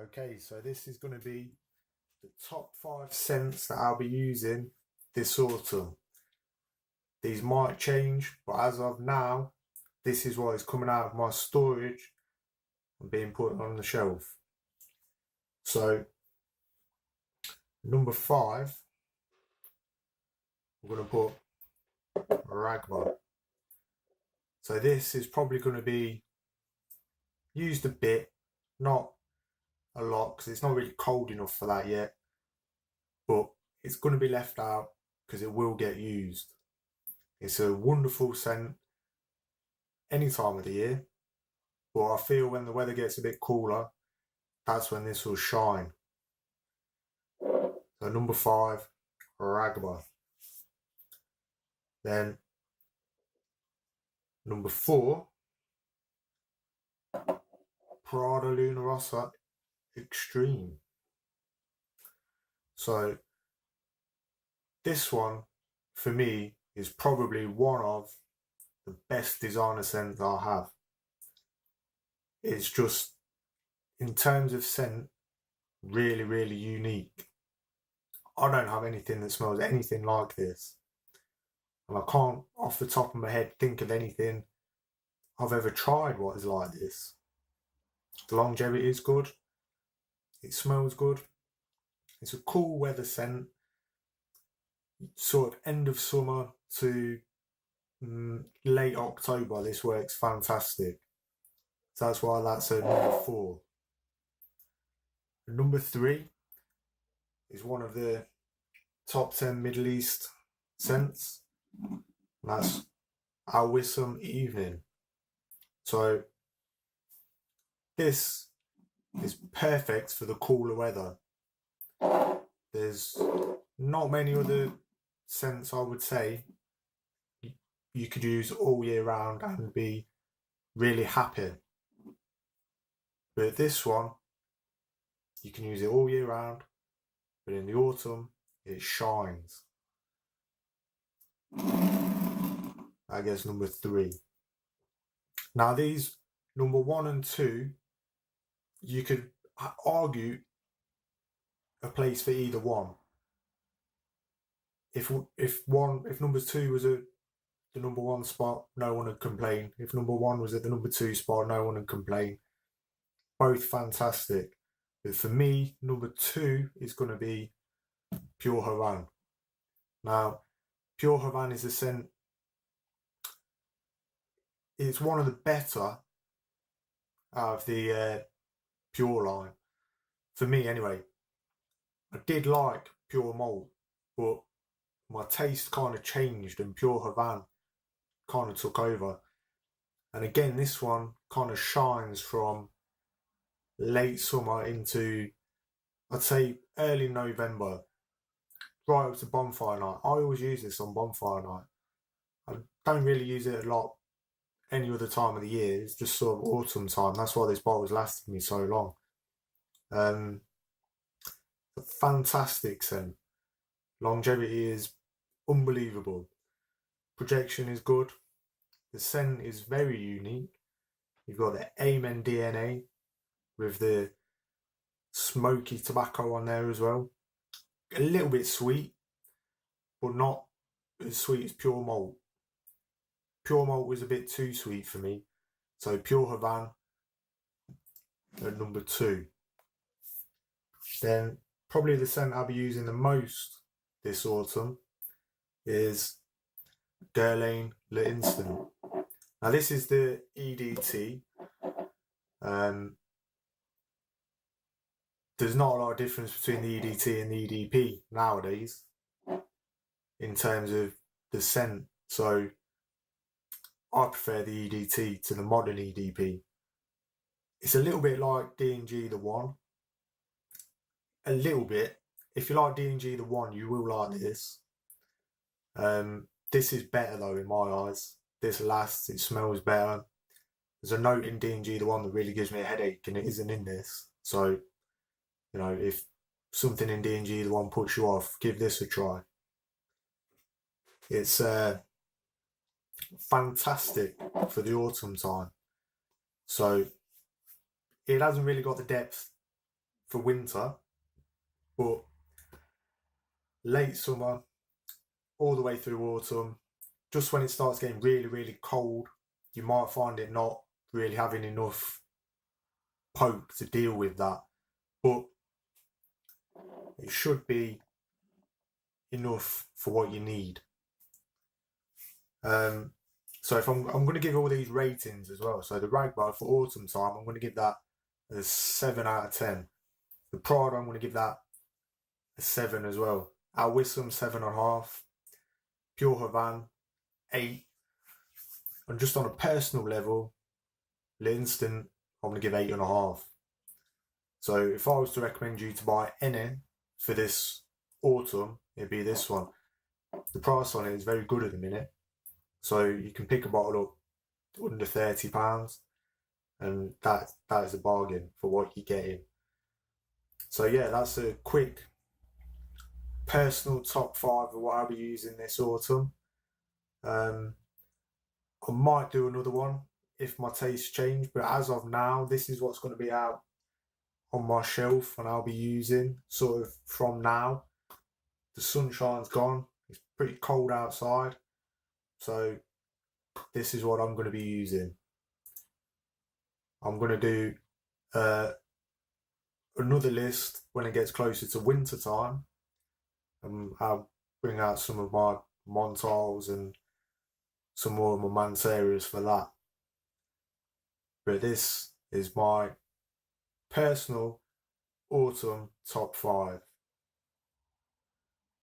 Okay, so this is going to be the top 5 scents that I'll be using this autumn. These might change, but as of now, this is what is coming out of my storage and being put on the shelf. So, number 5, we're going to put Ragma. So this is probably going to be used a bit, not a lot, because it's not really cold enough for that yet. But it's going to be left out because it will get used. It's a wonderful scent any time of the year, but I feel when the weather gets a bit cooler, that's when this will shine. So number 5, Ragma. Then number 4, Prada Luna Rossa Extreme. So this one, for me, is probably one of the best designer scents I have. It's just, in terms of scent, really, really unique. I don't have anything that smells anything like this. And I can't, off the top of my head, think of anything I've ever tried what is like this. The longevity is good. It smells good. It's a cool weather scent. Sort of end of summer to late October, this works fantastic. So that's why that's a number 4. Number 3 is one of the top 10 Middle East scents. And that's Al Wissam Evening. So this is perfect for the cooler weather. There's not many other scents I would say you could use all year round and be really happy. But this one, you can use it all year round, but in the autumn, it shines. I guess number 3. Now these, number 1 and 2, you could argue a place for either one. If number 2 was at the number 1 spot, no one would complain. If number 1 was at the number 2 spot, no one would complain. Both fantastic. But for me, number 2 is going to be Pure Havane. Now, Pure Havane is a scent. It's one of the better out of the Pure line. For me, anyway. I did like Pure Malt, but my taste kind of changed and Pure Havane kind of took over. And again, this one kind of shines from late summer into, I'd say, early November, right up to bonfire night. I always use this on bonfire night. I don't really use it a lot any other time of the year. It's just sort of autumn time. That's why this bottle's lasted me so long. A fantastic scent. Longevity is unbelievable. Projection is good. The scent is very unique. You've got the Amen DNA with the smoky tobacco on there as well. A little bit sweet, but not as sweet as Pure Malt. Pure Malt was a bit too sweet for me. So Pure Havane at number 2. Then probably the scent I'll be using the most this autumn is Guerlain L'Instant. Now this is the EDT. There's not a lot of difference between the EDT and the EDP nowadays in terms of the scent. So I prefer the EDT to the modern EDP. It's a little bit like D&G the 1. A little bit. If you like D&G the 1, you will like this. This is better though in my eyes. This lasts, it smells better. There's a note in D&G the 1 that really gives me a headache and it isn't in this. So, you know, if something in D&G the 1 puts you off, give this a try. It's fantastic for the autumn time. So it hasn't really got the depth for winter, but late summer, all the way through autumn, just when it starts getting really, really cold, you might find it not really having enough poke to deal with that. But it should be enough for what you need. So if I'm going to give all these ratings as well. So the Ragbar for autumn time, I'm going to give that a 7 out of 10. The Prada, I'm going to give that a 7 as well. Our Wissam, 7.5. Pure Havan, 8. And just on a personal level, the Instant, I'm going to give 8.5. So if I was to recommend you to buy any for this autumn, it'd be this one. The price on it is very good at the minute. So you can pick a bottle up under £30, and that is a bargain for what you're getting. So yeah, that's a quick personal top 5 of what I'll be using this autumn. I might do another one if my tastes change, but as of now, this is what's going to be out on my shelf and I'll be using sort of from now. The sunshine's gone, it's pretty cold outside, so this is what I'm going to be using. I'm going to do another list when it gets closer to winter time. I'll bring out some of my Montals and some more of my Mancerias for that. But this is my personal autumn top 5.